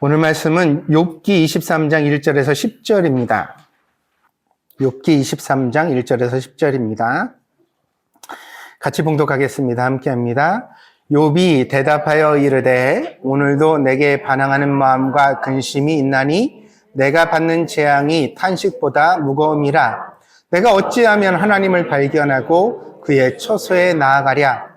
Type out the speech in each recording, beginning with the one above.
오늘 말씀은 욥기 23장 1절에서 10절입니다. 욥기 23장 1절에서 10절입니다. 같이 봉독하겠습니다. 함께합니다. 욥이 대답하여 이르되 오늘도 내게 반항하는 마음과 근심이 있나니 내가 받는 재앙이 탄식보다 무거움이라. 내가 어찌하면 하나님을 발견하고 그의 처소에 나아가랴.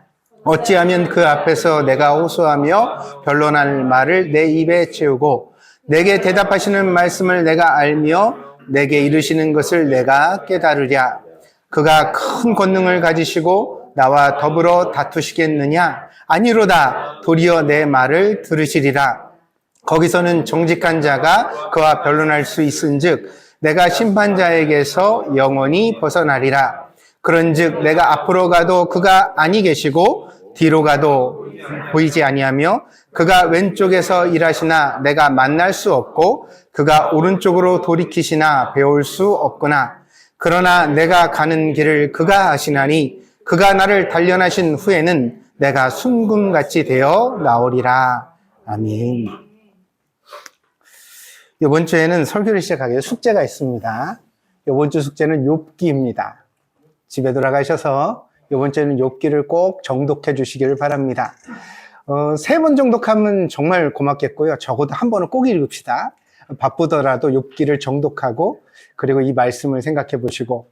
어찌하면 그 앞에서 내가 호소하며 변론할 말을 내 입에 채우고 내게 대답하시는 말씀을 내가 알며 내게 이르시는 것을 내가 깨달으랴. 그가 큰 권능을 가지시고 나와 더불어 다투시겠느냐? 아니로다. 도리어 내 말을 들으시리라. 거기서는 정직한 자가 그와 변론할 수 있은즉 내가 심판자에게서 영원히 벗어나리라. 그런즉 내가 앞으로 가도 그가 아니 계시고 뒤로 가도 보이지 아니하며 그가 왼쪽에서 일하시나 내가 만날 수 없고 그가 오른쪽으로 돌이키시나 배울 수 없구나. 그러나 내가 가는 길을 그가 아시나니 그가 나를 단련하신 후에는 내가 순금같이 되어 나오리라. 아멘. 이번 주에는 설교를 시작하기 위해 숙제가 있습니다. 이번 주 숙제는 욥기입니다. 집에 돌아가셔서 이번 주에는 욥기를 꼭 정독해 주시기를 바랍니다. 3번 정독하면 정말 고맙겠고요. 적어도 한 번은 꼭 읽읍시다. 바쁘더라도 욥기를 정독하고 그리고 이 말씀을 생각해 보시고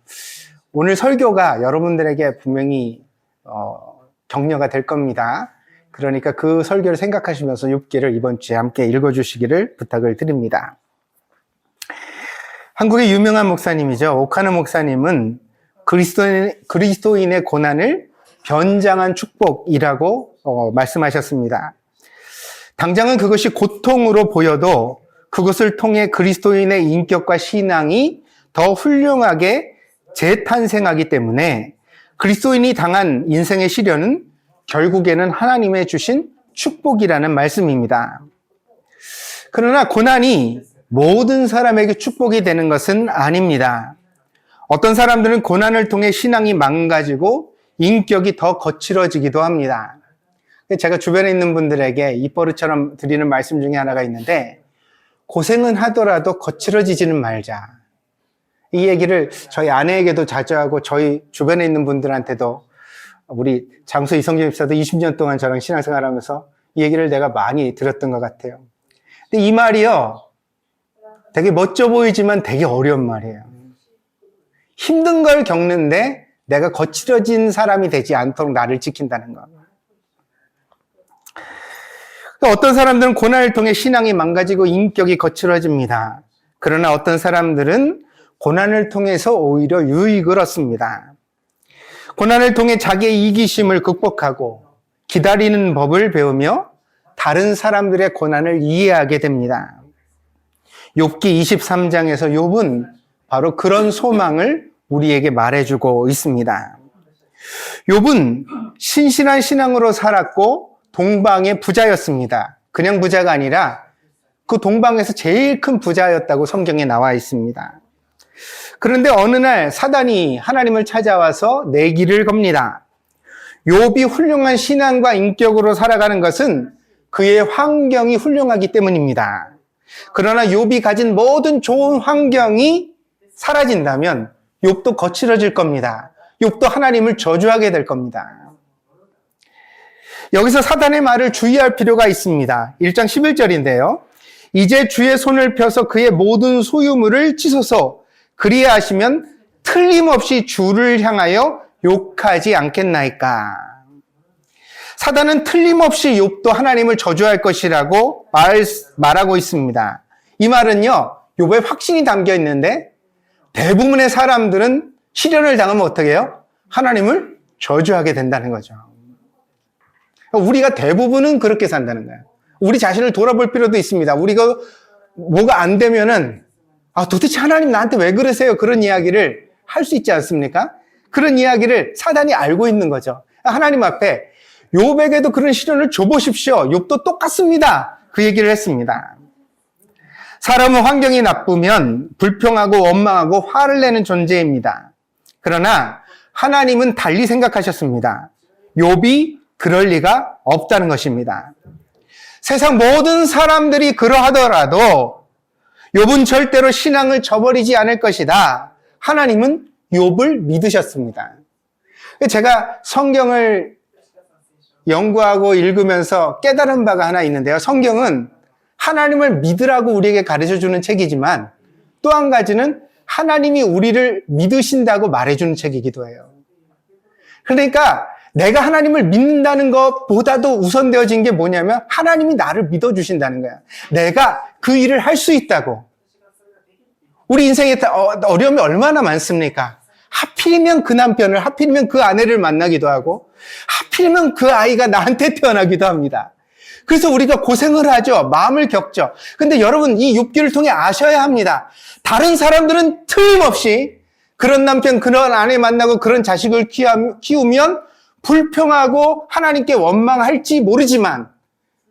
오늘 설교가 여러분들에게 분명히 격려가 될 겁니다. 그러니까 그 설교를 생각하시면서 욥기를 이번 주에 함께 읽어주시기를 부탁을 드립니다. 한국의 유명한 목사님이죠. 오카노 목사님은 그리스도인의 고난을 변장한 축복이라고 말씀하셨습니다. 당장은 그것이 고통으로 보여도 그것을 통해 그리스도인의 인격과 신앙이 더 훌륭하게 재탄생하기 때문에 그리스도인이 당한 인생의 시련은 결국에는 하나님의 주신 축복이라는 말씀입니다. 그러나 고난이 모든 사람에게 축복이 되는 것은 아닙니다. 어떤 사람들은 고난을 통해 신앙이 망가지고 인격이 더 거칠어지기도 합니다. 제가 주변에 있는 분들에게 입버릇처럼 드리는 말씀 중에 하나가 있는데 고생은 하더라도 거칠어지지는 말자. 이 얘기를 저희 아내에게도 자주 하고 저희 주변에 있는 분들한테도 우리 장소 이성재 집사도 20년 동안 저랑 신앙생활하면서 이 얘기를 내가 많이 들었던 것 같아요. 근데 이 말이요. 되게 멋져 보이지만 되게 어려운 말이에요. 힘든 걸 겪는데 내가 거칠어진 사람이 되지 않도록 나를 지킨다는 것. 어떤 사람들은 고난을 통해 신앙이 망가지고 인격이 거칠어집니다. 그러나 어떤 사람들은 고난을 통해서 오히려 유익을 얻습니다. 고난을 통해 자기의 이기심을 극복하고 기다리는 법을 배우며 다른 사람들의 고난을 이해하게 됩니다. 욥기 23장에서 욥은 바로 그런 소망을 우리에게 말해주고 있습니다. 욥은 신실한 신앙으로 살았고 동방의 부자였습니다. 그냥 부자가 아니라 그 동방에서 제일 큰 부자였다고 성경에 나와 있습니다. 그런데 어느 날 사단이 하나님을 찾아와서 내기를 겁니다. 욥이 훌륭한 신앙과 인격으로 살아가는 것은 그의 환경이 훌륭하기 때문입니다. 그러나 욥이 가진 모든 좋은 환경이 사라진다면 욥도 거칠어질 겁니다. 욥도 하나님을 저주하게 될 겁니다. 여기서 사단의 말을 주의할 필요가 있습니다. 1장 11절인데요. 이제 주의 손을 펴서 그의 모든 소유물을 찢어서 그리야 하시면 틀림없이 주를 향하여 욕하지 않겠나이까. 사단은 틀림없이 욥도 하나님을 저주할 것이라고 말하고 있습니다. 이 말은요, 욥에 확신이 담겨 있는데 대부분의 사람들은 시련을 당하면 어떻게 해요? 하나님을 저주하게 된다는 거죠. 우리가 대부분은 그렇게 산다는 거예요. 우리 자신을 돌아볼 필요도 있습니다. 우리가 뭐가 안 되면은 도대체 하나님 나한테 왜 그러세요? 그런 이야기를 할 수 있지 않습니까? 그런 이야기를 사단이 알고 있는 거죠. 하나님 앞에 욥에게도 그런 시련을 줘보십시오. 욥도 똑같습니다. 그 얘기를 했습니다. 사람은 환경이 나쁘면 불평하고 원망하고 화를 내는 존재입니다. 그러나 하나님은 달리 생각하셨습니다. 욥이 그럴 리가 없다는 것입니다. 세상 모든 사람들이 그러하더라도 욥은 절대로 신앙을 저버리지 않을 것이다. 하나님은 욥을 믿으셨습니다. 제가 성경을 연구하고 읽으면서 깨달은 바가 하나 있는데요. 성경은 하나님을 믿으라고 우리에게 가르쳐주는 책이지만 또 한 가지는 하나님이 우리를 믿으신다고 말해주는 책이기도 해요. 그러니까 내가 하나님을 믿는다는 것보다도 우선되어진 게 뭐냐면 하나님이 나를 믿어주신다는 거야. 내가 그 일을 할 수 있다고. 우리 인생에 어려움이 얼마나 많습니까? 하필이면 그 남편을, 하필이면 그 아내를 만나기도 하고 하필이면 그 아이가 나한테 태어나기도 합니다. 그래서 우리가 고생을 하죠. 마음을 겪죠. 근데 여러분 이 욥기를 통해 아셔야 합니다. 다른 사람들은 틀림없이 그런 남편, 그런 아내 만나고 그런 자식을 키우면 불평하고 하나님께 원망할지 모르지만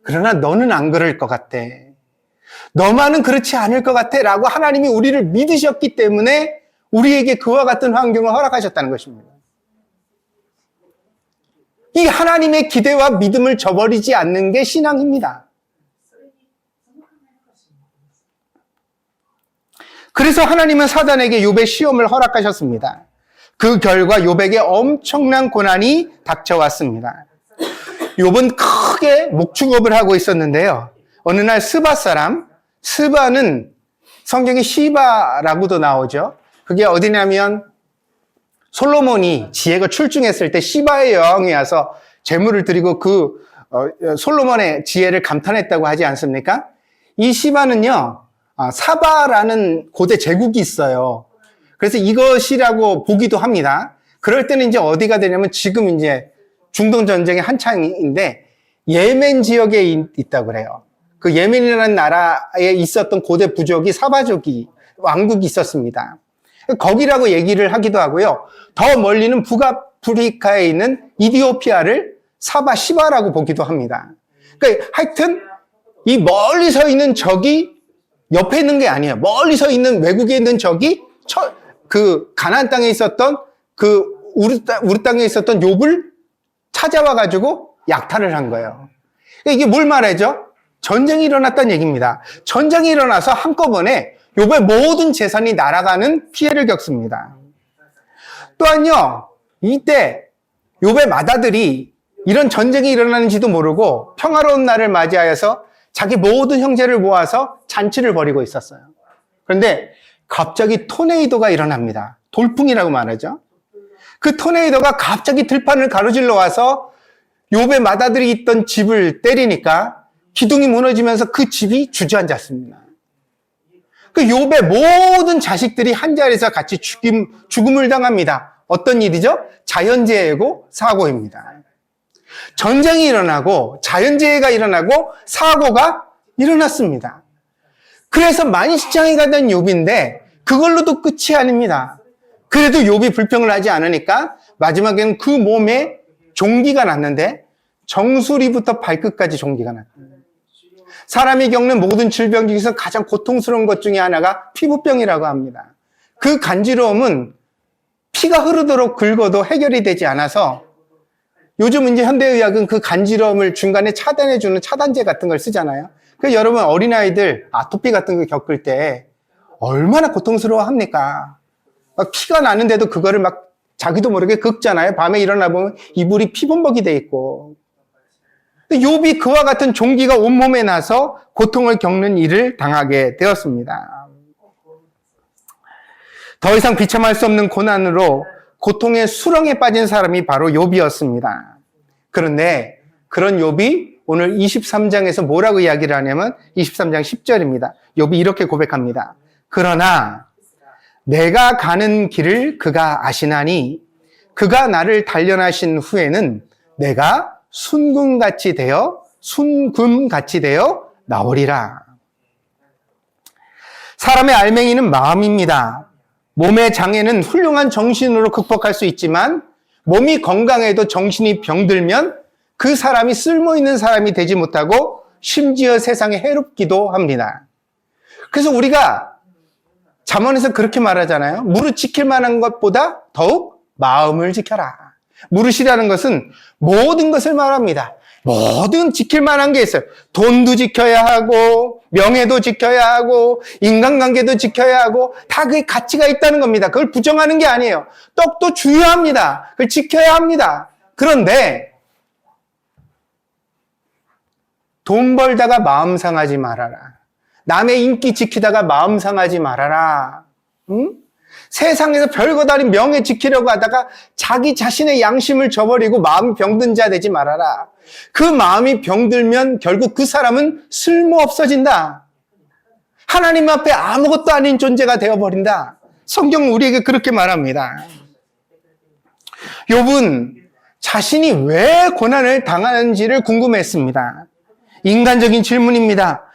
그러나 너는 안 그럴 것 같아. 너만은 그렇지 않을 것 같아 라고 하나님이 우리를 믿으셨기 때문에 우리에게 그와 같은 환경을 허락하셨다는 것입니다. 이 하나님의 기대와 믿음을 저버리지 않는 게 신앙입니다. 그래서 하나님은 사단에게 욥의 시험을 허락하셨습니다. 그 결과 욥에게 엄청난 고난이 닥쳐왔습니다. 욥은 크게 목축업을 하고 있었는데요. 어느 날 스바 사람, 스바는 성경에 시바라고도 나오죠. 그게 어디냐면 솔로몬이 지혜가 출중했을 때 시바의 여왕이 와서 제물을 드리고 솔로몬의 지혜를 감탄했다고 하지 않습니까? 이 시바는요, 사바라는 고대 제국이 있어요. 그래서 이것이라고 보기도 합니다. 그럴 때는 이제 어디가 되냐면 지금 이제 중동 전쟁의 한창인데 예멘 지역에 있다고 그래요. 그 예멘이라는 나라에 있었던 고대 부족이 사바족이 왕국이 있었습니다. 거기라고 얘기를 하기도 하고요. 더 멀리는 북아프리카에 있는 이디오피아를 사바 시바라고 보기도 합니다. 그러니까 하여튼 이 멀리 서 있는 적이 옆에 있는 게 아니에요. 멀리 서 있는 외국에 있는 적이 그 가나안 땅에 있었던 우리 땅에 있었던 욥을 찾아와 가지고 약탈을 한 거예요. 그러니까 이게 뭘 말하죠? 전쟁이 일어났다는 얘기입니다. 전쟁이 일어나서 한꺼번에 욥의 모든 재산이 날아가는 피해를 겪습니다. 또한요, 이때 욥의 맏아들이 이런 전쟁이 일어나는지도 모르고 평화로운 날을 맞이하여서 자기 모든 형제를 모아서 잔치를 벌이고 있었어요. 그런데 갑자기 토네이도가 일어납니다. 돌풍이라고 말하죠. 그 토네이도가 갑자기 들판을 가로질러 와서 욥의 맏아들이 있던 집을 때리니까 기둥이 무너지면서 그 집이 주저앉았습니다. 그 욥의 모든 자식들이 한 자리에서 같이 죽음을 당합니다. 어떤 일이죠? 자연재해고 사고입니다. 전쟁이 일어나고 자연재해가 일어나고 사고가 일어났습니다. 그래서 만신창이가 된 욥인데 그걸로도 끝이 아닙니다. 그래도 욥이 불평을 하지 않으니까 마지막에는 그 몸에 종기가 났는데 정수리부터 발끝까지 종기가 났습니다. 사람이 겪는 모든 질병 중에서 가장 고통스러운 것 중에 하나가 피부병이라고 합니다. 그 간지러움은 피가 흐르도록 긁어도 해결이 되지 않아서 요즘 이제 현대의학은 그 간지러움을 중간에 차단해주는 차단제 같은 걸 쓰잖아요. 그래서 여러분 어린아이들 아토피 같은 거 겪을 때 얼마나 고통스러워 합니까? 막 피가 나는데도 그거를 막 자기도 모르게 긁잖아요. 밤에 일어나 보면 이불이 피범벅이 돼 있고. 욥이 그와 같은 종기가 온몸에 나서 고통을 겪는 일을 당하게 되었습니다. 더 이상 비참할 수 없는 고난으로 고통의 수렁에 빠진 사람이 바로 욥이었습니다. 그런데 그런 욥이 오늘 23장에서 뭐라고 이야기를 하냐면 23장 10절입니다. 욥이 이렇게 고백합니다. 그러나 내가 가는 길을 그가 아시나니 그가 나를 단련하신 후에는 내가 순금같이 되어 나오리라. 사람의 알맹이는 마음입니다. 몸의 장애는 훌륭한 정신으로 극복할 수 있지만 몸이 건강해도 정신이 병들면 그 사람이 쓸모있는 사람이 되지 못하고 심지어 세상에 해롭기도 합니다. 그래서 우리가 잠언에서 그렇게 말하잖아요. 무릇 지킬 만한 것보다 더욱 마음을 지켜라. 무릇이라는 것은 모든 것을 말합니다. 뭐든 지킬 만한 게 있어요. 돈도 지켜야 하고, 명예도 지켜야 하고, 인간관계도 지켜야 하고, 다 그게 가치가 있다는 겁니다. 그걸 부정하는 게 아니에요. 떡도 중요합니다. 그걸 지켜야 합니다. 그런데 돈 벌다가 마음 상하지 말아라. 남의 인기 지키다가 마음 상하지 말아라. 응? 세상에서 별거 다른 명예 지키려고 하다가 자기 자신의 양심을 저버리고 마음이 병든 자 되지 말아라. 그 마음이 병들면 결국 그 사람은 쓸모없어진다. 하나님 앞에 아무것도 아닌 존재가 되어버린다. 성경은 우리에게 그렇게 말합니다. 욥은 자신이 왜 고난을 당하는지를 궁금했습니다. 인간적인 질문입니다.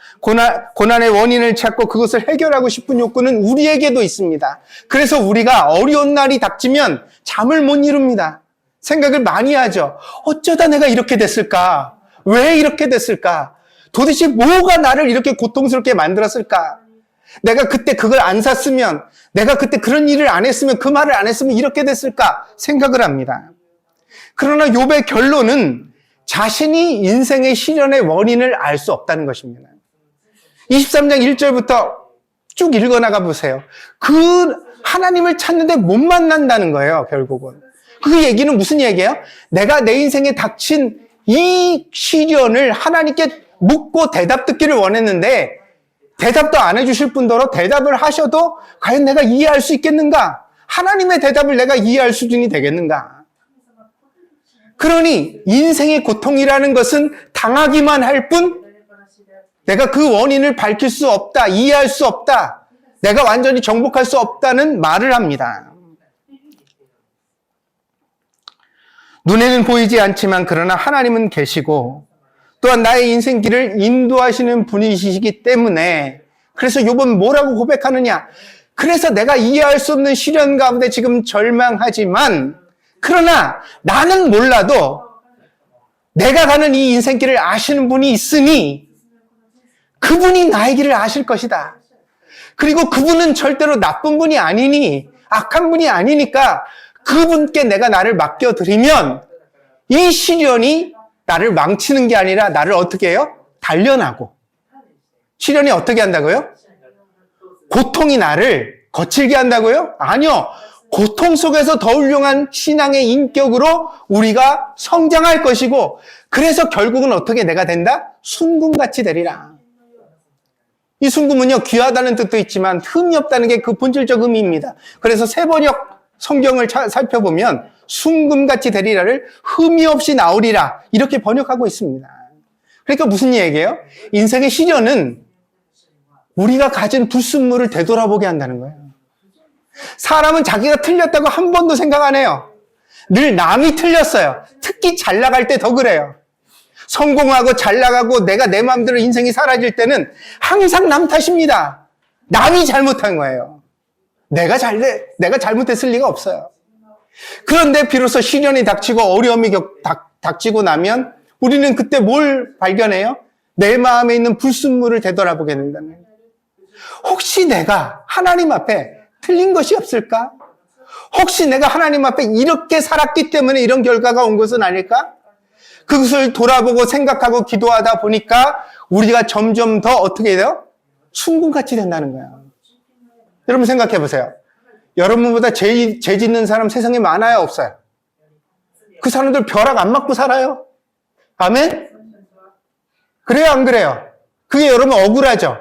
고난의 원인을 찾고 그것을 해결하고 싶은 욕구는 우리에게도 있습니다. 그래서 우리가 어려운 날이 닥치면 잠을 못 이룹니다. 생각을 많이 하죠. 어쩌다 내가 이렇게 됐을까? 왜 이렇게 됐을까? 도대체 뭐가 나를 이렇게 고통스럽게 만들었을까? 내가 그때 그걸 안 샀으면, 내가 그때 그런 일을 안 했으면, 그 말을 안 했으면 이렇게 됐을까? 생각을 합니다. 그러나 욥의 결론은 자신이 인생의 시련의 원인을 알 수 없다는 것입니다. 23장 1절부터 쭉 읽어나가 보세요. 그 하나님을 찾는데 못 만난다는 거예요, 결국은. 그 얘기는 무슨 얘기예요? 내가 내 인생에 닥친 이 시련을 하나님께 묻고 대답 듣기를 원했는데 대답도 안 해주실 뿐더러 대답을 하셔도 과연 내가 이해할 수 있겠는가? 하나님의 대답을 내가 이해할 수준이 되겠는가? 그러니 인생의 고통이라는 것은 당하기만 할 뿐 내가 그 원인을 밝힐 수 없다, 이해할 수 없다, 내가 완전히 정복할 수 없다는 말을 합니다. 눈에는 보이지 않지만 그러나 하나님은 계시고 또한 나의 인생길을 인도하시는 분이시기 때문에 그래서 욥은 뭐라고 고백하느냐? 그래서 내가 이해할 수 없는 시련 가운데 지금 절망하지만 그러나 나는 몰라도 내가 가는 이 인생길을 아시는 분이 있으니 그분이 나의 길을 아실 것이다. 그리고 그분은 절대로 나쁜 분이 아니니 악한 분이 아니니까 그분께 내가 나를 맡겨드리면 이 시련이 나를 망치는 게 아니라 나를 어떻게 해요? 단련하고. 시련이 어떻게 한다고요? 고통이 나를 거칠게 한다고요? 아니요. 고통 속에서 더 훌륭한 신앙의 인격으로 우리가 성장할 것이고 그래서 결국은 어떻게 내가 된다? 순금같이 되리라. 이 순금은요, 귀하다는 뜻도 있지만 흠이 없다는 게 그 본질적 의미입니다. 그래서 세번역 성경을 살펴보면 순금같이 되리라를 흠이 없이 나오리라 이렇게 번역하고 있습니다. 그러니까 무슨 얘기예요? 인생의 시련은 우리가 가진 불순물을 되돌아보게 한다는 거예요. 사람은 자기가 틀렸다고 한 번도 생각 안 해요. 늘 남이 틀렸어요. 특히 잘 나갈 때 더 그래요. 성공하고 잘 나가고 내가 내 마음대로 인생이 사라질 때는 항상 남 탓입니다. 남이 잘못한 거예요. 내가 잘못했을 리가 없어요. 그런데 비로소 시련이 닥치고 어려움이 닥치고 나면 우리는 그때 뭘 발견해요? 내 마음에 있는 불순물을 되돌아보게 된다는 거예요. 혹시 내가 하나님 앞에 틀린 것이 없을까? 혹시 내가 하나님 앞에 이렇게 살았기 때문에 이런 결과가 온 것은 아닐까? 그것을 돌아보고 생각하고 기도하다 보니까 우리가 점점 더 어떻게 돼요? 순금같이 된다는 거예요. 여러분 생각해 보세요. 여러분보다 죄 짓는 사람 세상에 많아요, 없어요? 그 사람들 벼락 안 맞고 살아요? 아멘? 그래요, 안 그래요? 그게 여러분 억울하죠?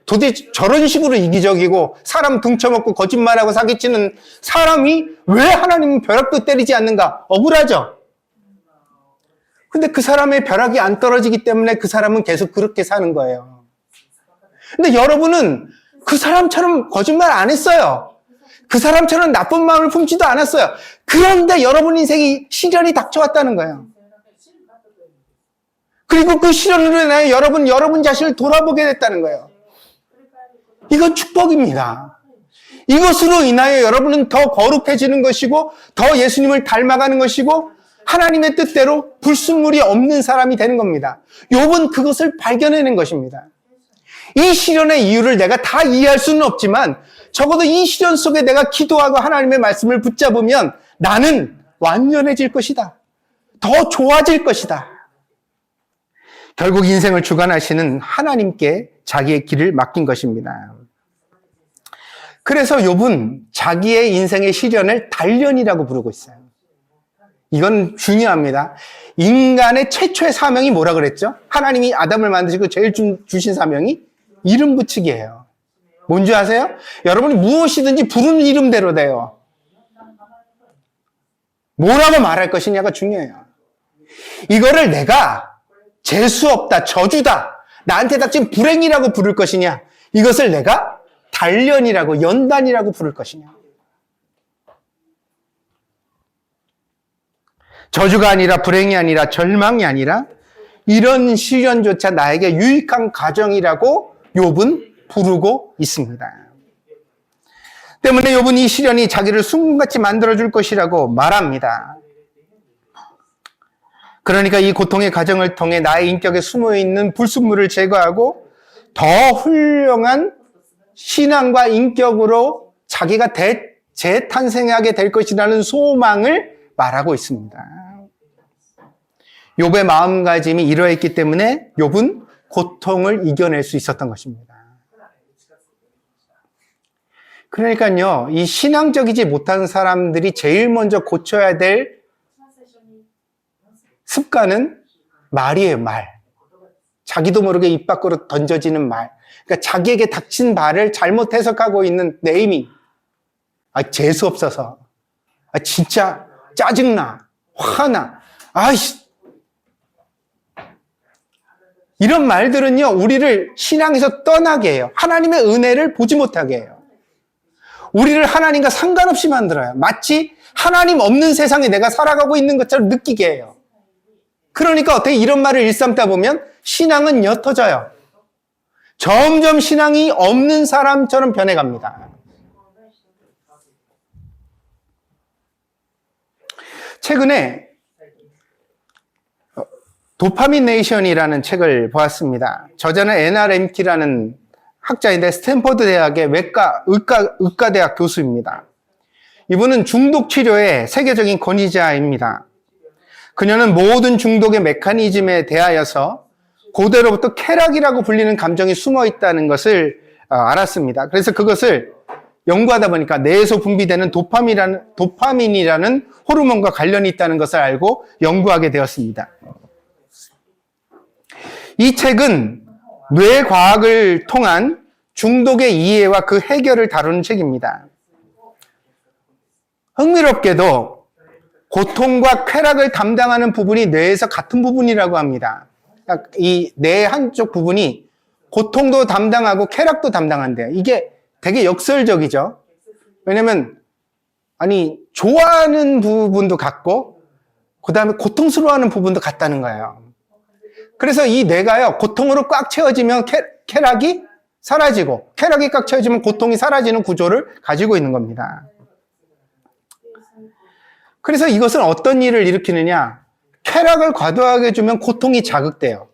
도대체 저런 식으로 이기적이고 사람 등쳐먹고 거짓말하고 사기치는 사람이 왜 하나님은 벼락도 때리지 않는가? 억울하죠? 근데 그 사람의 벼락이 안 떨어지기 때문에 그 사람은 계속 그렇게 사는 거예요. 근데 여러분은 그 사람처럼 거짓말 안 했어요. 그 사람처럼 나쁜 마음을 품지도 않았어요. 그런데 여러분 인생이 시련이 닥쳐왔다는 거예요. 그리고 그 시련으로 인하여 여러분 자신을 돌아보게 됐다는 거예요. 이건 축복입니다. 이것으로 인하여 여러분은 더 거룩해지는 것이고 더 예수님을 닮아가는 것이고 하나님의 뜻대로 불순물이 없는 사람이 되는 겁니다. 욥은 그것을 발견해낸 것입니다. 이 시련의 이유를 내가 다 이해할 수는 없지만 적어도 이 시련 속에 내가 기도하고 하나님의 말씀을 붙잡으면 나는 완전해질 것이다. 더 좋아질 것이다. 결국 인생을 주관하시는 하나님께 자기의 길을 맡긴 것입니다. 그래서 욥은 자기의 인생의 시련을 단련이라고 부르고 있어요. 이건 중요합니다. 인간의 최초의 사명이 뭐라 그랬죠? 하나님이 아담을 만드시고 제일 주신 사명이 이름 붙이기예요. 뭔지 아세요? 여러분이 무엇이든지 부르는 이름대로 돼요. 뭐라고 말할 것이냐가 중요해요. 이거를 내가 재수없다, 저주다, 나한테 닥친 불행이라고 부를 것이냐, 이것을 내가 단련이라고, 연단이라고 부를 것이냐. 저주가 아니라, 불행이 아니라, 절망이 아니라 이런 시련조차 나에게 유익한 과정이라고 욥은 부르고 있습니다. 때문에 욥은 이 시련이 자기를 순금같이 만들어줄 것이라고 말합니다. 그러니까 이 고통의 과정을 통해 나의 인격에 숨어있는 불순물을 제거하고 더 훌륭한 신앙과 인격으로 자기가 재탄생하게 될 것이라는 소망을 말하고 있습니다. 욥의 마음가짐이 이러했기 때문에 욥은 고통을 이겨낼 수 있었던 것입니다. 그러니까요, 이 신앙적이지 못한 사람들이 제일 먼저 고쳐야 될 습관은 말이에요, 말. 자기도 모르게 입 밖으로 던져지는 말. 그러니까 자기에게 닥친 말을 잘못 해석하고 있는 네이밍. 재수 없어서. 진짜 짜증나. 화나. 아이씨. 이런 말들은요, 우리를 신앙에서 떠나게 해요. 하나님의 은혜를 보지 못하게 해요. 우리를 하나님과 상관없이 만들어요. 마치 하나님 없는 세상에 내가 살아가고 있는 것처럼 느끼게 해요. 그러니까 어떻게 이런 말을 일삼다 보면 신앙은 옅어져요. 점점 신앙이 없는 사람처럼 변해갑니다. 최근에 도파민 네이션이라는 책을 보았습니다. 저자는 NRMT라는 학자인데 스탠퍼드 대학의 의과대학 교수입니다. 이분은 중독 치료의 세계적인 권위자입니다. 그녀는 모든 중독의 메커니즘에 대하여서 고대로부터 쾌락이라고 불리는 감정이 숨어 있다는 것을 알았습니다. 그래서 그것을 연구하다 보니까 뇌에서 분비되는 도파민이라는 호르몬과 관련이 있다는 것을 알고 연구하게 되었습니다. 이 책은 뇌과학을 통한 중독의 이해와 그 해결을 다루는 책입니다. 흥미롭게도 고통과 쾌락을 담당하는 부분이 뇌에서 같은 부분이라고 합니다. 이 뇌 한쪽 부분이 고통도 담당하고 쾌락도 담당한대요. 이게 되게 역설적이죠. 왜냐면 좋아하는 부분도 같고 그 다음에 고통스러워하는 부분도 같다는 거예요. 그래서 이 뇌가요, 고통으로 꽉 채워지면 쾌락이 사라지고 쾌락이 꽉 채워지면 고통이 사라지는 구조를 가지고 있는 겁니다. 그래서 이것은 어떤 일을 일으키느냐? 쾌락을 과도하게 주면 고통이 자극돼요.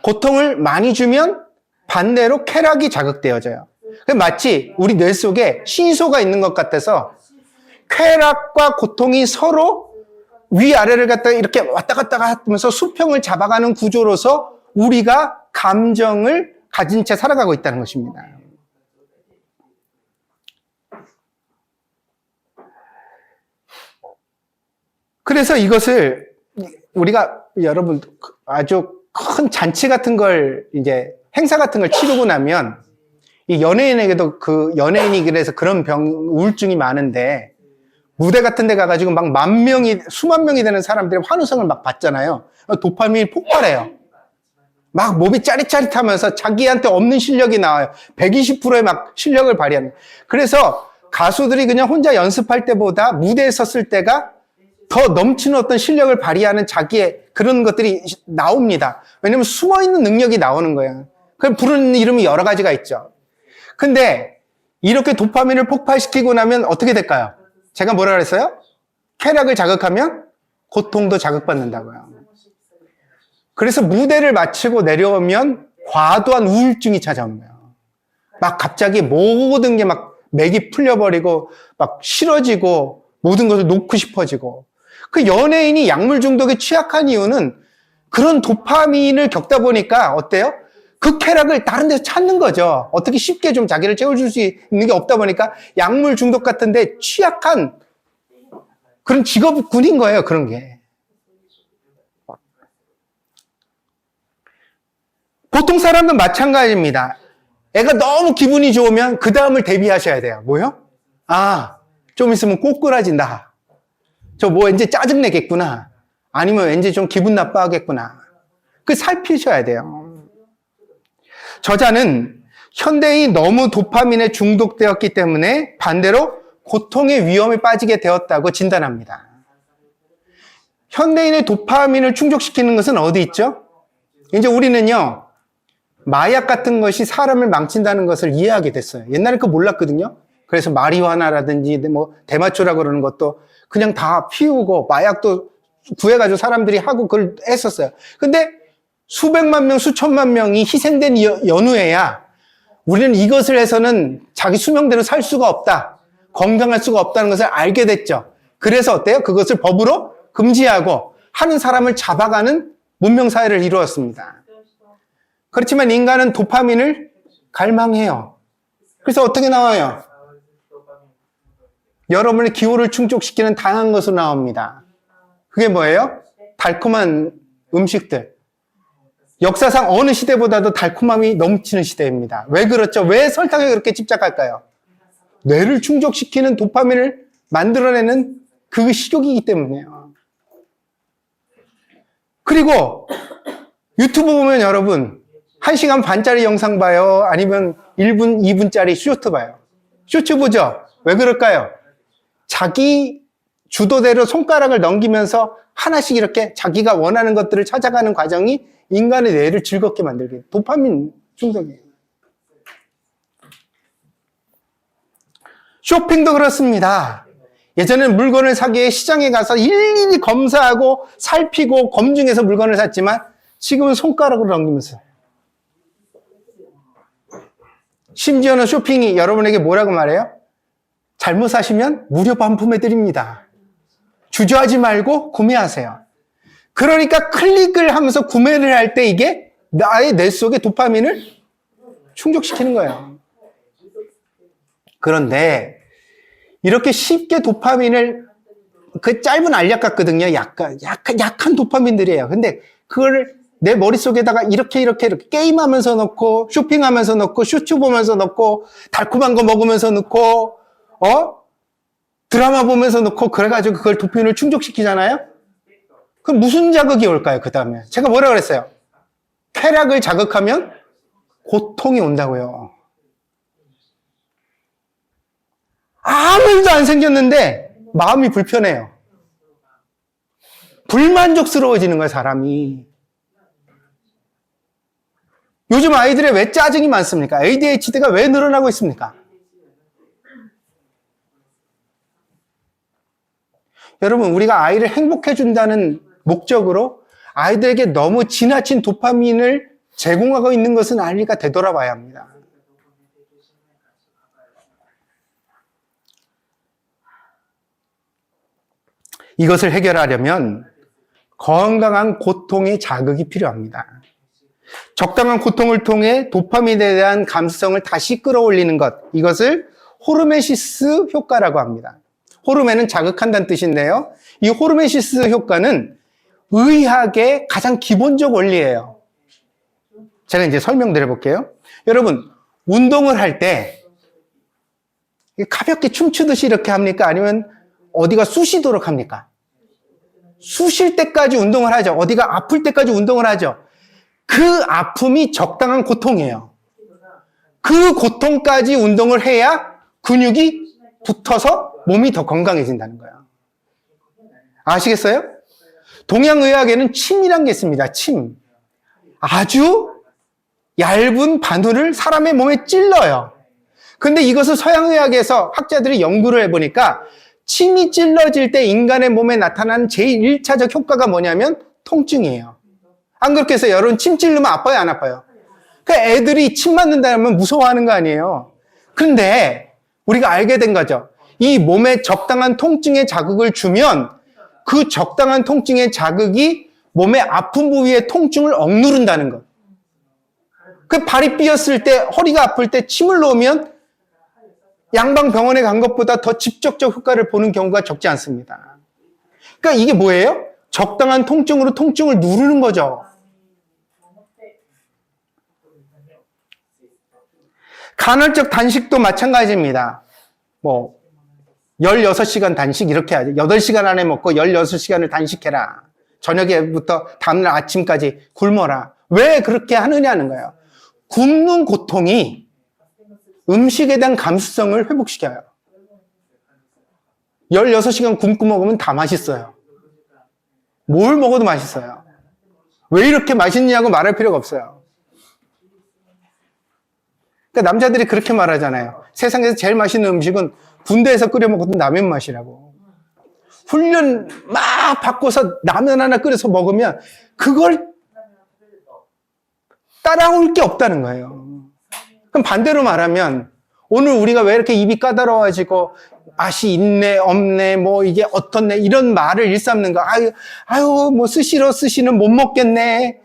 고통을 많이 주면 반대로 쾌락이 자극되어져요. 마치 우리 뇌 속에 시소가 있는 것 같아서 쾌락과 고통이 서로 위아래를 갖다가 이렇게 왔다 갔다 하면서 수평을 잡아가는 구조로서 우리가 감정을 가진 채 살아가고 있다는 것입니다. 그래서 이것을 우리가 여러분 아주 큰 잔치 같은 걸 이제 행사 같은 걸 치르고 나면 이 연예인에게도 연예인이 그래서 그런 우울증이 많은데 무대 같은 데 가가지고 막 수만 명이 되는 사람들의 환호성을 막 받잖아요. 도파민이 폭발해요. 막 몸이 짜릿짜릿하면서 자기한테 없는 실력이 나와요. 120%의 막 실력을 발휘하는. 그래서 가수들이 그냥 혼자 연습할 때보다 무대에 섰을 때가 더 넘치는 어떤 실력을 발휘하는 자기의 그런 것들이 나옵니다. 왜냐면 숨어있는 능력이 나오는 거예요. 그걸 부르는 이름이 여러 가지가 있죠. 근데 이렇게 도파민을 폭발시키고 나면 어떻게 될까요? 제가 뭐라 그랬어요? 쾌락을 자극하면 고통도 자극받는다고요. 그래서 무대를 마치고 내려오면 과도한 우울증이 찾아옵니다. 막 갑자기 모든 게 막 맥이 풀려버리고 막 싫어지고 모든 것을 놓고 싶어지고 그 연예인이 약물 중독에 취약한 이유는 그런 도파민을 겪다 보니까 어때요? 그 쾌락을 다른 데서 찾는 거죠. 어떻게 쉽게 좀 자기를 채워줄 수 있는 게 없다 보니까 약물 중독 같은데 취약한 그런 직업군인 거예요, 그런 게. 보통 사람도 마찬가지입니다. 애가 너무 기분이 좋으면 그 다음을 대비하셔야 돼요. 뭐요? 아, 좀 있으면 꼬꾸라진다. 저 뭐 왠지 짜증내겠구나. 아니면 왠지 좀 기분 나빠하겠구나. 그 살피셔야 돼요. 저자는 현대인이 너무 도파민에 중독되었기 때문에 반대로 고통의 위험에 빠지게 되었다고 진단합니다. 현대인의 도파민을 충족시키는 것은 어디 있죠? 이제 우리는요, 마약 같은 것이 사람을 망친다는 것을 이해하게 됐어요. 옛날에 그거 몰랐거든요. 그래서 마리화나라든지 뭐 대마초라고 그러는 것도 그냥 다 피우고 마약도 구해가지고 사람들이 하고 그걸 했었어요. 근데 수백만 명, 수천만 명이 희생된 연후에야 우리는 이것을 해서는 자기 수명대로 살 수가 없다. 건강할 수가 없다는 것을 알게 됐죠. 그래서 어때요? 그것을 법으로 금지하고 하는 사람을 잡아가는 문명사회를 이루었습니다. 그렇지만 인간은 도파민을 갈망해요. 그래서 어떻게 나와요? 여러분의 기호를 충족시키는 다양한 것으로 나옵니다. 그게 뭐예요? 달콤한 음식들. 역사상 어느 시대보다도 달콤함이 넘치는 시대입니다. 왜 그렇죠? 왜 설탕에 그렇게 집착할까요? 뇌를 충족시키는 도파민을 만들어내는 그 식욕이기 때문이에요. 그리고 유튜브 보면 여러분 1시간 반짜리 영상 봐요? 아니면 1분, 2분짜리 쇼트 봐요? 쇼트 보죠? 왜 그럴까요? 자기 주도대로 손가락을 넘기면서 하나씩 이렇게 자기가 원하는 것들을 찾아가는 과정이 인간의 뇌를 즐겁게 만들게 해요. 도파민 중독이에요. 쇼핑도 그렇습니다. 예전에는 물건을 사기 위해 시장에 가서 일일이 검사하고 살피고 검증해서 물건을 샀지만 지금은 손가락으로 넘기면서 심지어는 쇼핑이 여러분에게 뭐라고 말해요? 잘못 사시면 무료 반품해 드립니다. 주저하지 말고 구매하세요. 그러니까 클릭을 하면서 구매를 할 때 이게 나의 뇌 속에 도파민을 충족시키는 거예요. 그런데 이렇게 쉽게 도파민을 그 짧은 알약 같거든요. 약한 도파민들이에요. 근데 그걸 내 머릿속에다가 이렇게 게임하면서 넣고 쇼핑하면서 넣고 쇼츠 보면서 넣고 달콤한 거 먹으면서 넣고 드라마 보면서 넣고 그래가지고 그걸 도파민을 충족시키잖아요. 그럼 무슨 자극이 올까요? 그 다음에 제가 뭐라 그랬어요? 쾌락을 자극하면 고통이 온다고요. 아무 일도 안 생겼는데 마음이 불편해요. 불만족스러워지는 거예요, 사람이. 요즘 아이들의 왜 짜증이 많습니까? ADHD가 왜 늘어나고 있습니까? 여러분, 우리가 아이를 행복해준다는 목적으로 아이들에게 너무 지나친 도파민을 제공하고 있는 것은 아이가 되돌아봐야 합니다. 이것을 해결하려면 건강한 고통의 자극이 필요합니다. 적당한 고통을 통해 도파민에 대한 감수성을 다시 끌어올리는 것, 이것을 호르메시스 효과라고 합니다. 호르멘은 자극한다는 뜻인데요. 이 호르메시스 효과는 의학의 가장 기본적 원리예요. 제가 이제 설명드려 볼게요. 여러분, 운동을 할 때 가볍게 춤추듯이 이렇게 합니까? 아니면 어디가 쑤시도록 합니까? 쑤실 때까지 운동을 하죠. 어디가 아플 때까지 운동을 하죠. 그 아픔이 적당한 고통이에요. 그 고통까지 운동을 해야 근육이 붙어서 몸이 더 건강해진다는 거예요. 아시겠어요? 동양의학에는 침이란 게 있습니다. 침. 아주 얇은 바늘을 사람의 몸에 찔러요. 근데 이것을 서양의학에서 학자들이 연구를 해보니까 침이 찔러질 때 인간의 몸에 나타나는 제일 1차적 효과가 뭐냐면 통증이에요. 안 그렇게 해서 여러분 침 찔르면 아파요, 안 아파요? 그러니까 애들이 침 맞는다면 무서워하는 거 아니에요. 그런데 우리가 알게 된 거죠. 이 몸에 적당한 통증의 자극을 주면 그 적당한 통증의 자극이 몸의 아픈 부위의 통증을 억누른다는 것. 그 발이 삐었을 때, 허리가 아플 때 침을 놓으면 양방병원에 간 것보다 더 직접적 효과를 보는 경우가 적지 않습니다. 그러니까 이게 뭐예요? 적당한 통증으로 통증을 누르는 거죠. 간헐적 단식도 마찬가지입니다. 16시간 단식 이렇게 하죠. 8시간 안에 먹고 16시간을 단식해라. 저녁에부터 다음날 아침까지 굶어라. 왜 그렇게 하느냐는 거예요. 굶는 고통이 음식에 대한 감수성을 회복시켜요. 16시간 굶고 먹으면 다 맛있어요. 뭘 먹어도 맛있어요. 왜 이렇게 맛있냐고 말할 필요가 없어요. 그러니까 남자들이 그렇게 말하잖아요. 세상에서 제일 맛있는 음식은 군대에서 끓여 먹었던 라면 맛이라고. 훈련 막 받고서 라면 하나 끓여서 먹으면 그걸 따라올 게 없다는 거예요. 그럼 반대로 말하면 오늘 우리가 왜 이렇게 입이 까다로워지고 맛이 있네 없네 이게 어떻네 이런 말을 일삼는 거. 아유 스시는 못 먹겠네.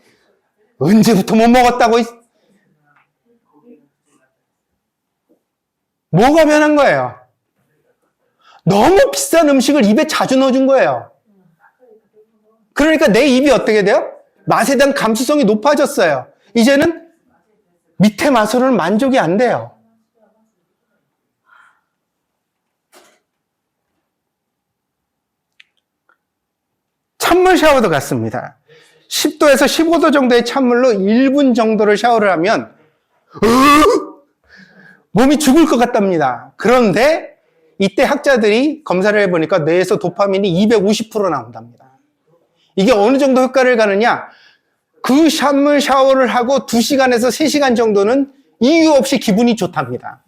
언제부터 못 먹었다고. 뭐가 변한 거예요? 너무 비싼 음식을 입에 자주 넣어준 거예요. 그러니까 내 입이 어떻게 돼요? 맛에 대한 감수성이 높아졌어요. 이제는 밑에 맛으로는 만족이 안 돼요. 찬물 샤워도 같습니다. 10도에서 15도 정도의 찬물로 1분 정도를 샤워를 하면 몸이 죽을 것 같답니다. 그런데 이때 학자들이 검사를 해보니까 뇌에서 도파민이 250% 나온답니다. 이게 어느 정도 효과를 가느냐? 그 찬물 샤워를 하고 2시간에서 3시간 정도는 이유 없이 기분이 좋답니다.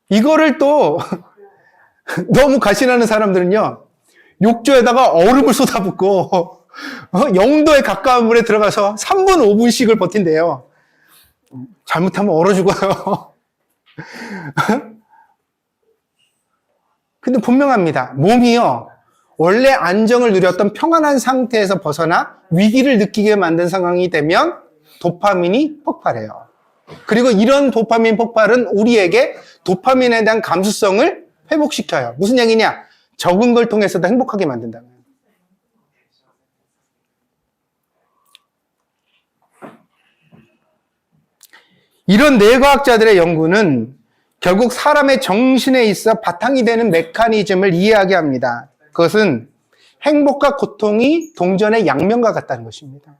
이거를 또 너무 가신하는 사람들은요, 욕조에다가 얼음을 쏟아붓고 0도에 가까운 물에 들어가서 3분, 5분씩을 버틴대요. 잘못하면 얼어 죽어요. 근데 분명합니다. 몸이요, 원래 안정을 누렸던 평안한 상태에서 벗어나 위기를 느끼게 만든 상황이 되면 도파민이 폭발해요. 그리고 이런 도파민 폭발은 우리에게 도파민에 대한 감수성을 회복시켜요. 무슨 얘기냐? 적은 걸 통해서도 행복하게 만든다는 거예요. 이런 뇌과학자들의 연구는 결국 사람의 정신에 있어 바탕이 되는 메커니즘을 이해하게 합니다. 그것은 행복과 고통이 동전의 양면과 같다는 것입니다.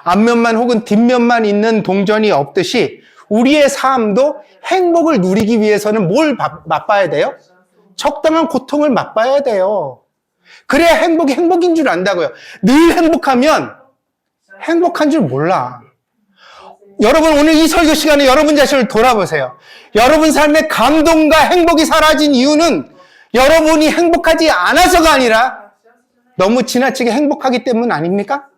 앞면만 혹은 뒷면만 있는 동전이 없듯이 우리의 삶도 행복을 누리기 위해서는 뭘 맛봐야 돼요? 적당한 고통을 맛봐야 돼요. 그래야 행복이 행복인 줄 안다고요. 늘 행복하면 행복한 줄 몰라. 여러분, 오늘 이 설교 시간에 여러분 자신을 돌아보세요. 여러분 삶의 감동과 행복이 사라진 이유는 여러분이 행복하지 않아서가 아니라 너무 지나치게 행복하기 때문 아닙니까?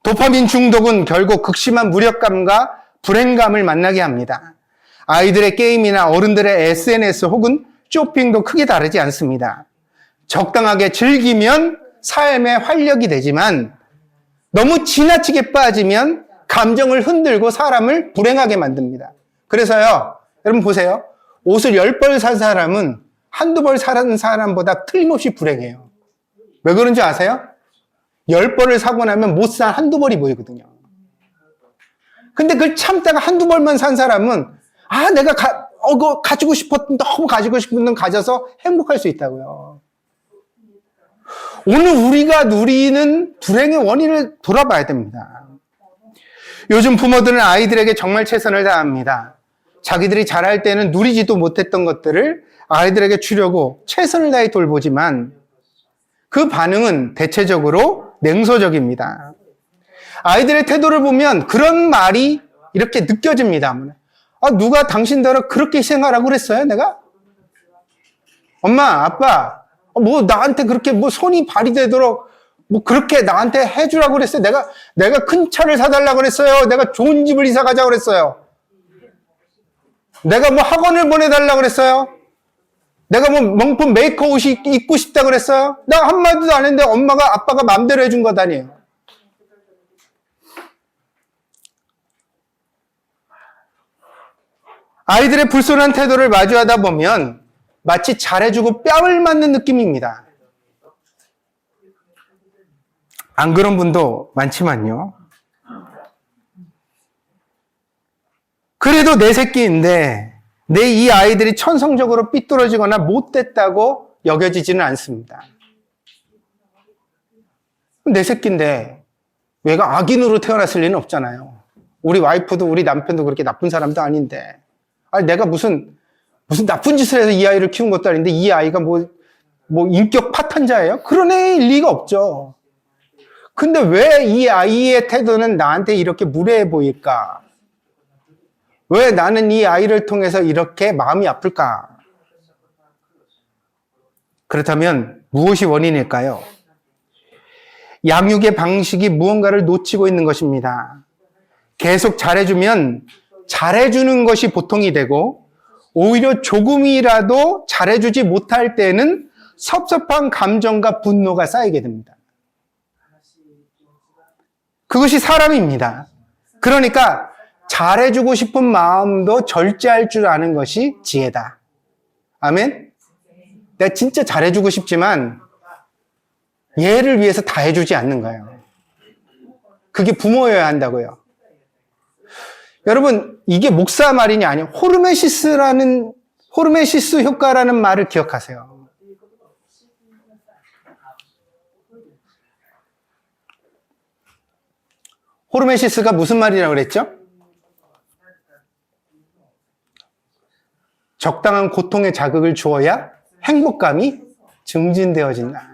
도파민 중독은 결국 극심한 무력감과 불행감을 만나게 합니다. 아이들의 게임이나 어른들의 SNS 혹은 쇼핑도 크게 다르지 않습니다. 적당하게 즐기면 삶의 활력이 되지만 너무 지나치게 빠지면 감정을 흔들고 사람을 불행하게 만듭니다. 그래서요, 여러분 보세요. 옷을 10벌 산 사람은 한두 벌 사는 사람보다 틀림없이 불행해요. 왜 그런지 아세요? 10벌을 사고 나면 못 산 한두 벌이 보이거든요. 근데 그걸 참다가 한두 벌만 산 사람은 내가 가지고 싶었던, 너무 가지고 싶은 건 가져서 행복할 수 있다고요. 오늘 우리가 누리는 불행의 원인을 돌아봐야 됩니다. 요즘 부모들은 아이들에게 정말 최선을 다합니다. 자기들이 자랄 때는 누리지도 못했던 것들을 아이들에게 주려고 최선을 다해 돌보지만 그 반응은 대체적으로 냉소적입니다. 아이들의 태도를 보면 그런 말이 이렇게 느껴집니다. 누가 당신들을 그렇게 희생하라고 그랬어요, 내가? 엄마, 아빠, 나한테 그렇게 손이 발이 되도록 뭐 그렇게 나한테 해주라고 그랬어요. 내가 큰 차를 사달라고 그랬어요. 내가 좋은 집을 이사 가자고 그랬어요. 내가 뭐 학원을 보내달라고 그랬어요. 내가 뭐 명품 메이커 옷이 입고 싶다고 그랬어요. 나 한마디도 안 했는데 엄마가 아빠가 마음대로 해준 것 아니에요. 아이들의 불손한 태도를 마주하다 보면 마치 잘해주고 뺨을 맞는 느낌입니다. 안 그런 분도 많지만요. 그래도 내 새끼인데 내 이 아이들이 천성적으로 삐뚤어지거나 못됐다고 여겨지지는 않습니다. 내 새끼인데 얘가 악인으로 태어났을 리는 없잖아요. 우리 와이프도 우리 남편도 그렇게 나쁜 사람도 아닌데, 아니 내가 무슨 나쁜 짓을 해서 이 아이를 키운 것도 아닌데 이 아이가 뭐 인격 파탄자예요? 그런 애일 리가 없죠. 근데 왜 이 아이의 태도는 나한테 이렇게 무례해 보일까? 왜 나는 이 아이를 통해서 이렇게 마음이 아플까? 그렇다면 무엇이 원인일까요? 양육의 방식이 무언가를 놓치고 있는 것입니다. 계속 잘해주면 잘해주는 것이 보통이 되고, 오히려 조금이라도 잘해주지 못할 때는 섭섭한 감정과 분노가 쌓이게 됩니다. 그것이 사람입니다. 그러니까 잘해주고 싶은 마음도 절제할 줄 아는 것이 지혜다. 아멘? 내가 진짜 잘해주고 싶지만 얘를 위해서 다 해주지 않는 거예요. 그게 부모여야 한다고요. 여러분, 이게 목사 말이냐 아니요. 호르메시스 효과라는 말을 기억하세요. 호르메시스가 무슨 말이라고 그랬죠? 적당한 고통의 자극을 주어야 행복감이 증진되어진다.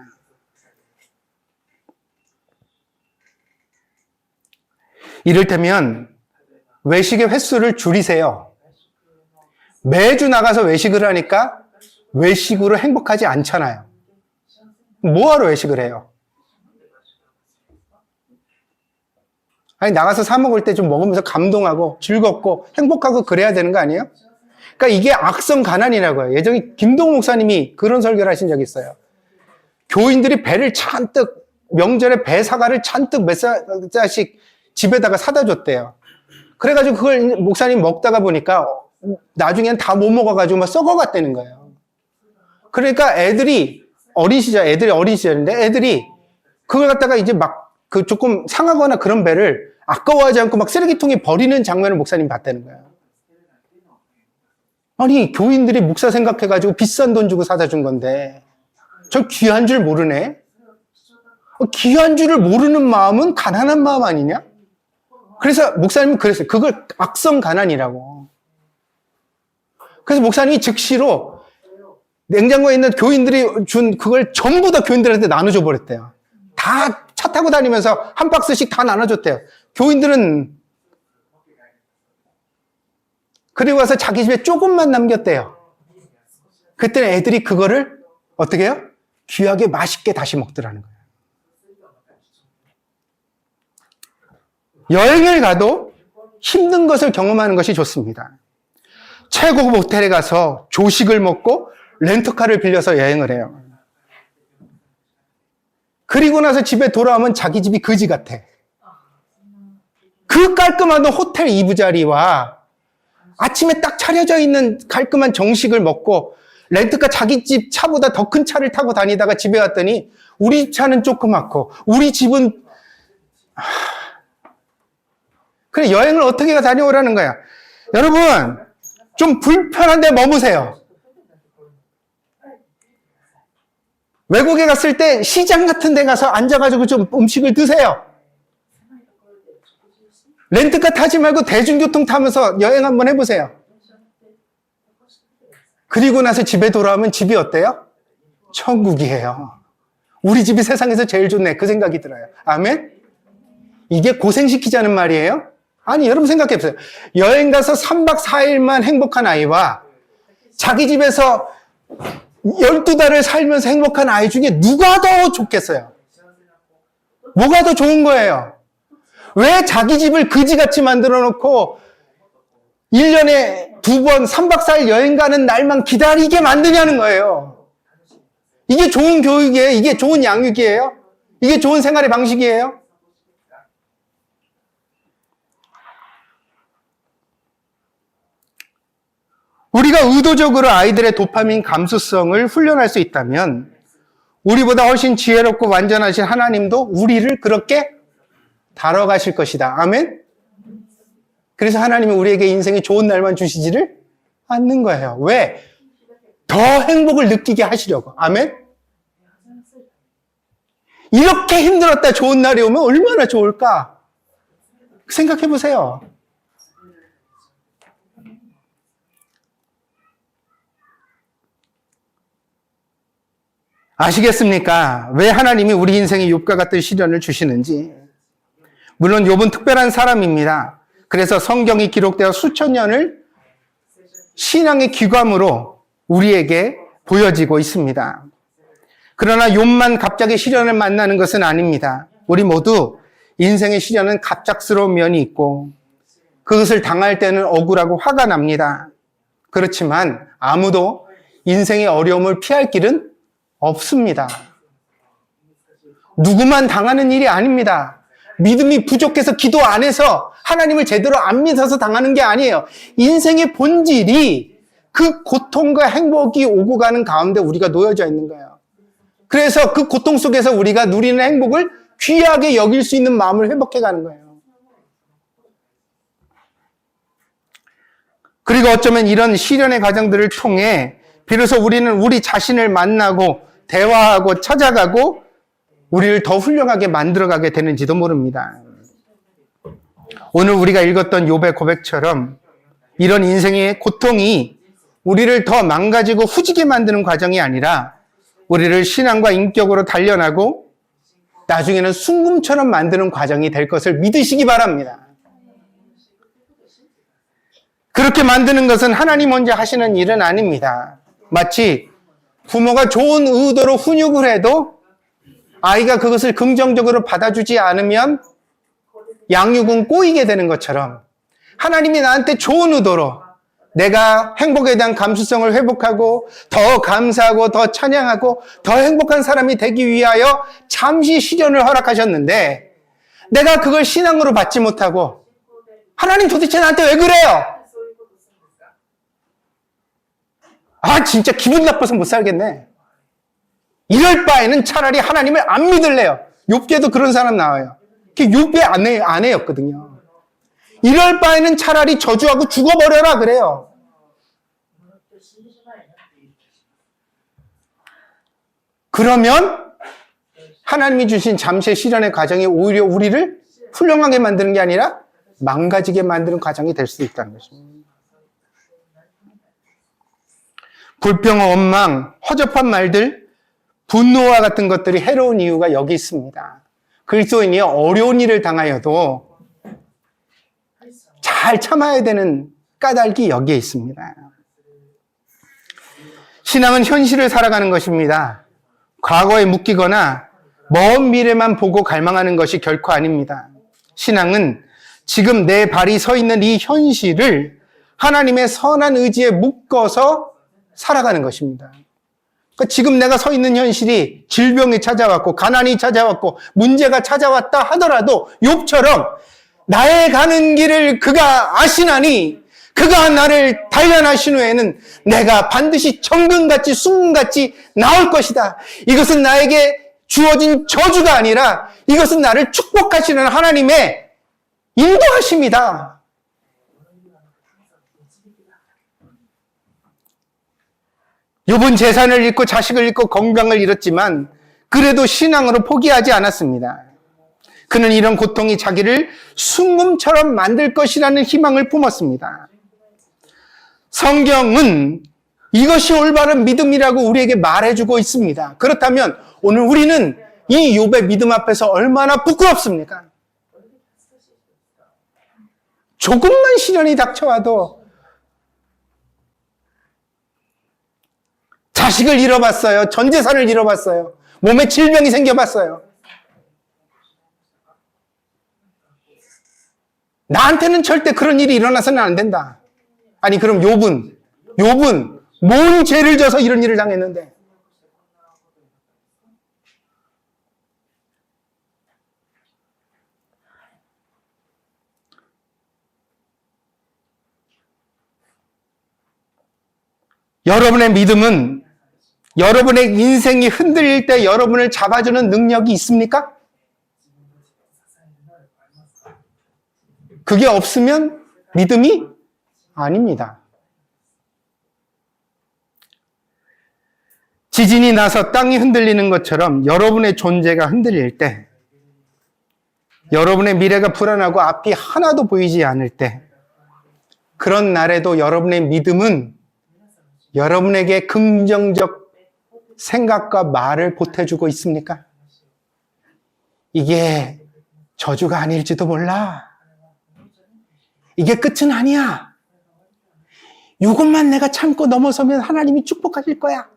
이를테면 외식의 횟수를 줄이세요. 매주 나가서 외식을 하니까 외식으로 행복하지 않잖아요. 뭐하러 외식을 해요? 아니 나가서 사 먹을 때 좀 먹으면서 감동하고 즐겁고 행복하고 그래야 되는 거 아니에요? 그러니까 이게 악성 가난이라고 해요. 예전에 김동욱 목사님이 그런 설교를 하신 적이 있어요. 교인들이 배를 잔뜩, 명절에 배 사과를 잔뜩 몇 사씩 집에다가 사다 줬대요. 그래가지고 그걸 목사님 먹다가 보니까 나중엔 다 못 먹어가지고 막 썩어갔다는 거예요. 그러니까 애들이 어린 시절인데 애들이 그걸 갖다가 이제 막 그 조금 상하거나 그런 배를 아까워하지 않고 막 쓰레기통에 버리는 장면을 목사님이 봤다는 거예요. 아니, 교인들이 목사 생각해가지고 비싼 돈 주고 사다 준 건데, 저 귀한 줄 모르네? 귀한 줄을 모르는 마음은 가난한 마음 아니냐? 그래서 목사님은 그랬어요. 그걸 악성 가난이라고. 그래서 목사님이 즉시로 냉장고에 있는 교인들이 준 그걸 전부 다 교인들한테 나눠줘 버렸대요. 다 차 타고 다니면서 한 박스씩 다 나눠줬대요. 교인들은 그리고 와서 자기 집에 조금만 남겼대요. 그때는 애들이 그거를 어떻게 해요? 귀하게 맛있게 다시 먹더라는 거예요. 여행을 가도 힘든 것을 경험하는 것이 좋습니다. 최고급 호텔에 가서 조식을 먹고 렌터카를 빌려서 여행을 해요. 그리고 나서 집에 돌아오면 자기 집이 거지 같아. 그 깔끔한 호텔 이부자리와 아침에 딱 차려져 있는 깔끔한 정식을 먹고 렌트카 자기 집 차보다 더 큰 차를 타고 다니다가 집에 왔더니 우리 집 차는 조그맣고 우리 집은 그래 여행을 어떻게 다녀오라는 거야. 여러분 좀 불편한 데 머무세요. 외국에 갔을 때 시장 같은 데 가서 앉아가지고 좀 음식을 드세요. 렌트카 타지 말고 대중교통 타면서 여행 한번 해보세요. 그리고 나서 집에 돌아오면 집이 어때요? 천국이에요. 우리 집이 세상에서 제일 좋네. 그 생각이 들어요. 아멘? 이게 고생시키자는 말이에요? 아니, 여러분 생각해보세요. 여행 가서 3박 4일만 행복한 아이와 자기 집에서 12달을 살면서 행복한 아이 중에 누가 더 좋겠어요? 뭐가 더 좋은 거예요? 왜 자기 집을 그지같이 만들어 놓고 1년에 2번 3박 4일 여행 가는 날만 기다리게 만드냐는 거예요. 이게 좋은 교육이에요? 이게 좋은 양육이에요? 이게 좋은 생활의 방식이에요? 우리가 의도적으로 아이들의 도파민 감수성을 훈련할 수 있다면 우리보다 훨씬 지혜롭고 완전하신 하나님도 우리를 그렇게 다뤄가실 것이다. 아멘? 그래서 하나님은 우리에게 인생에 좋은 날만 주시지를 않는 거예요. 왜? 더 행복을 느끼게 하시려고. 아멘? 이렇게 힘들었다 좋은 날이 오면 얼마나 좋을까? 생각해 보세요. 아시겠습니까? 왜 하나님이 우리 인생에 욥과 같은 시련을 주시는지. 물론 욥은 특별한 사람입니다. 그래서 성경이 기록되어 수천 년을 신앙의 귀감으로 우리에게 보여지고 있습니다. 그러나 욥만 갑자기 시련을 만나는 것은 아닙니다. 우리 모두 인생의 시련은 갑작스러운 면이 있고 그것을 당할 때는 억울하고 화가 납니다. 그렇지만 아무도 인생의 어려움을 피할 길은 없습니다. 누구만 당하는 일이 아닙니다. 믿음이 부족해서 기도 안 해서 하나님을 제대로 안 믿어서 당하는 게 아니에요. 인생의 본질이 그 고통과 행복이 오고 가는 가운데 우리가 놓여져 있는 거예요. 그래서 그 고통 속에서 우리가 누리는 행복을 귀하게 여길 수 있는 마음을 회복해 가는 거예요. 그리고 어쩌면 이런 시련의 과정들을 통해 비로소 우리는 우리 자신을 만나고 대화하고 찾아가고 우리를 더 훌륭하게 만들어가게 되는지도 모릅니다. 오늘 우리가 읽었던 욥의 고백처럼 이런 인생의 고통이 우리를 더 망가지고 후지게 만드는 과정이 아니라 우리를 신앙과 인격으로 단련하고 나중에는 순금처럼 만드는 과정이 될 것을 믿으시기 바랍니다. 그렇게 만드는 것은 하나님 혼자 하시는 일은 아닙니다. 마치 부모가 좋은 의도로 훈육을 해도 아이가 그것을 긍정적으로 받아주지 않으면 양육은 꼬이게 되는 것처럼 하나님이 나한테 좋은 의도로 내가 행복에 대한 감수성을 회복하고 더 감사하고 더 찬양하고 더 행복한 사람이 되기 위하여 잠시 시련을 허락하셨는데 내가 그걸 신앙으로 받지 못하고 하나님 도대체 나한테 왜 그래요? 아 진짜 기분 나빠서 못 살겠네. 이럴 바에는 차라리 하나님을 안 믿을래요. 욥기에도 그런 사람 나와요. 그게 욥의 아내였거든요. 이럴 바에는 차라리 저주하고 죽어버려라 그래요. 그러면 하나님이 주신 잠시의 시련의 과정이 오히려 우리를 훌륭하게 만드는 게 아니라 망가지게 만드는 과정이 될 수도 있다는 것입니다. 불평, 원망, 허접한 말들, 분노와 같은 것들이 해로운 이유가 여기 있습니다. 그리스도인이 어려운 일을 당하여도 잘 참아야 되는 까닭이 여기에 있습니다. 신앙은 현실을 살아가는 것입니다. 과거에 묶이거나 먼 미래만 보고 갈망하는 것이 결코 아닙니다. 신앙은 지금 내 발이 서 있는 이 현실을 하나님의 선한 의지에 묶어서 살아가는 것입니다. 그러니까 지금 내가 서 있는 현실이 질병이 찾아왔고 가난이 찾아왔고 문제가 찾아왔다 하더라도 욥처럼 나의 가는 길을 그가 아시나니 그가 나를 단련하신 후에는 내가 반드시 정금같이 숭금같이 나올 것이다. 이것은 나에게 주어진 저주가 아니라 이것은 나를 축복하시는 하나님의 인도하심이다. 욥은 재산을 잃고 자식을 잃고 건강을 잃었지만 그래도 신앙으로 포기하지 않았습니다. 그는 이런 고통이 자기를 순금처럼 만들 것이라는 희망을 품었습니다. 성경은 이것이 올바른 믿음이라고 우리에게 말해주고 있습니다. 그렇다면 오늘 우리는 이 욥의 믿음 앞에서 얼마나 부끄럽습니까? 조금만 시련이 닥쳐와도 자식을 잃어봤어요. 전 재산을 잃어봤어요. 몸에 질병이 생겨봤어요. 나한테는 절대 그런 일이 일어나서는 안 된다. 아니 그럼 욥은 뭔 죄를 져서 이런 일을 당했는데? 여러분의 믿음은 여러분의 인생이 흔들릴 때 여러분을 잡아주는 능력이 있습니까? 그게 없으면 믿음이 아닙니다. 지진이 나서 땅이 흔들리는 것처럼 여러분의 존재가 흔들릴 때, 여러분의 미래가 불안하고 앞이 하나도 보이지 않을 때, 그런 날에도 여러분의 믿음은 여러분에게 긍정적 생각과 말을 보태주고 있습니까? 이게 저주가 아닐지도 몰라. 이게 끝은 아니야. 이것만 내가 참고 넘어서면 하나님이 축복하실 거야.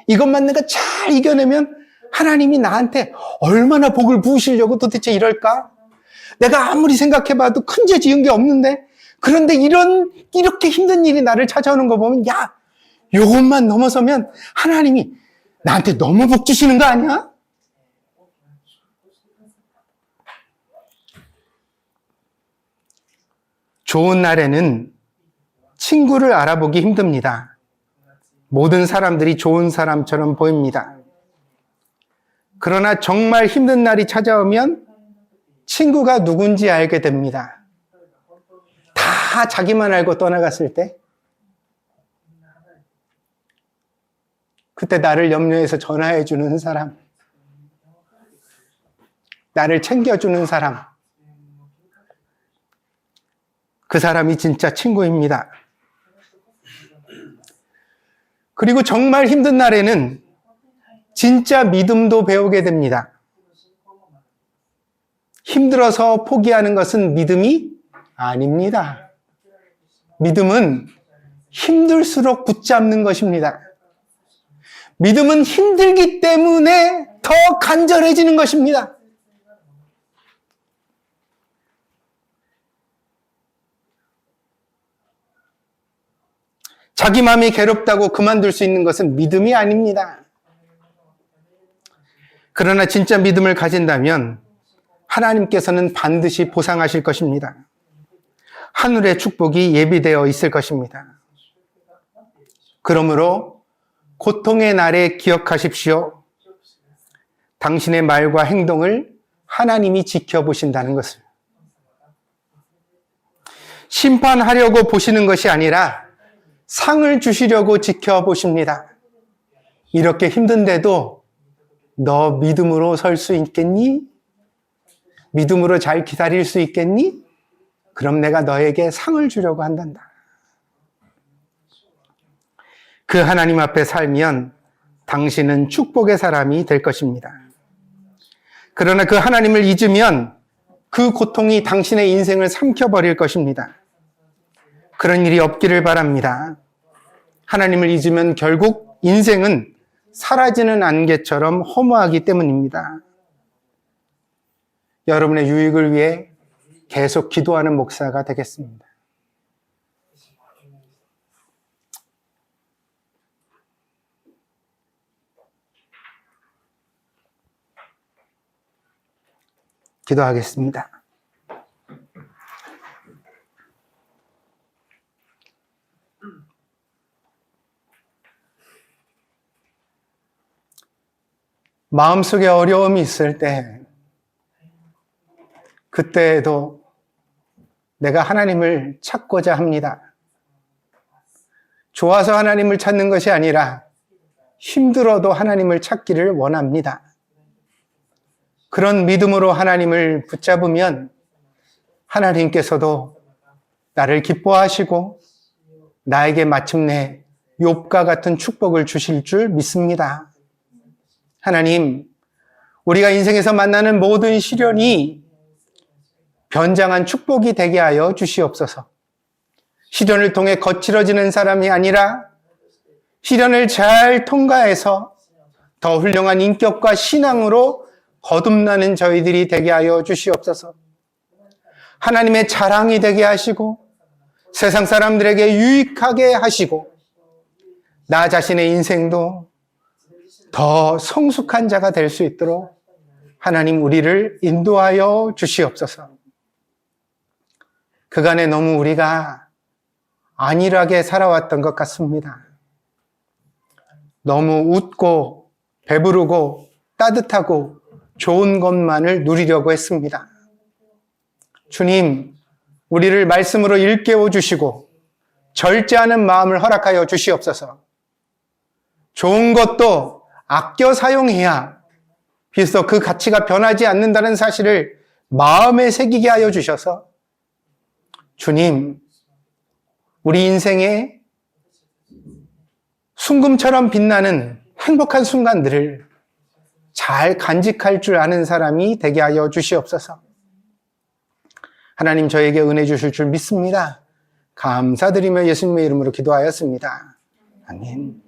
이것만 내가 잘 이겨내면 하나님이 나한테 얼마나 복을 부으시려고 도대체 이럴까? 내가 아무리 생각해봐도 큰 죄 지은 게 없는데, 그런데 이렇게 힘든 일이 나를 찾아오는 거 보면, 야, 요것만 넘어서면 하나님이 나한테 너무 복 주시는 거 아니야? 좋은 날에는 친구를 알아보기 힘듭니다. 모든 사람들이 좋은 사람처럼 보입니다. 그러나 정말 힘든 날이 찾아오면 친구가 누군지 알게 됩니다. 다 자기만 알고 떠나갔을 때, 그때 나를 염려해서 전화해주는 사람, 나를 챙겨주는 사람, 그 사람이 진짜 친구입니다. 그리고 정말 힘든 날에는 진짜 믿음도 배우게 됩니다. 힘들어서 포기하는 것은 믿음이 아닙니다. 믿음은 힘들수록 붙잡는 것입니다. 믿음은 힘들기 때문에 더 간절해지는 것입니다. 자기 마음이 괴롭다고 그만둘 수 있는 것은 믿음이 아닙니다. 그러나 진짜 믿음을 가진다면 하나님께서는 반드시 보상하실 것입니다. 하늘의 축복이 예비되어 있을 것입니다. 그러므로 고통의 날에 기억하십시오. 당신의 말과 행동을 하나님이 지켜보신다는 것을. 심판하려고 보시는 것이 아니라 상을 주시려고 지켜보십니다. 이렇게 힘든데도 너 믿음으로 설 수 있겠니? 믿음으로 잘 기다릴 수 있겠니? 그럼 내가 너에게 상을 주려고 한단다. 그 하나님 앞에 살면 당신은 축복의 사람이 될 것입니다. 그러나 그 하나님을 잊으면 그 고통이 당신의 인생을 삼켜버릴 것입니다. 그런 일이 없기를 바랍니다. 하나님을 잊으면 결국 인생은 사라지는 안개처럼 허무하기 때문입니다. 여러분의 유익을 위해 계속 기도하는 목사가 되겠습니다. 기도하겠습니다. 마음속에 어려움이 있을 때, 그때에도 내가 하나님을 찾고자 합니다. 좋아서 하나님을 찾는 것이 아니라 힘들어도 하나님을 찾기를 원합니다. 그런 믿음으로 하나님을 붙잡으면 하나님께서도 나를 기뻐하시고 나에게 마침내 욥과 같은 축복을 주실 줄 믿습니다. 하나님, 우리가 인생에서 만나는 모든 시련이 변장한 축복이 되게 하여 주시옵소서. 시련을 통해 거칠어지는 사람이 아니라 시련을 잘 통과해서 더 훌륭한 인격과 신앙으로 거듭나는 저희들이 되게 하여 주시옵소서. 하나님의 자랑이 되게 하시고 세상 사람들에게 유익하게 하시고 나 자신의 인생도 더 성숙한 자가 될 수 있도록 하나님 우리를 인도하여 주시옵소서. 그간에 너무 우리가 안일하게 살아왔던 것 같습니다. 너무 웃고 배부르고 따뜻하고 좋은 것만을 누리려고 했습니다. 주님, 우리를 말씀으로 일깨워 주시고 절제하는 마음을 허락하여 주시옵소서. 좋은 것도 아껴 사용해야 비로소 그 가치가 변하지 않는다는 사실을 마음에 새기게 하여 주셔서 주님, 우리 인생에 순금처럼 빛나는 행복한 순간들을 잘 간직할 줄 아는 사람이 되게 하여 주시옵소서. 하나님 저에게 은혜 주실 줄 믿습니다. 감사드리며 예수님의 이름으로 기도하였습니다. 아멘.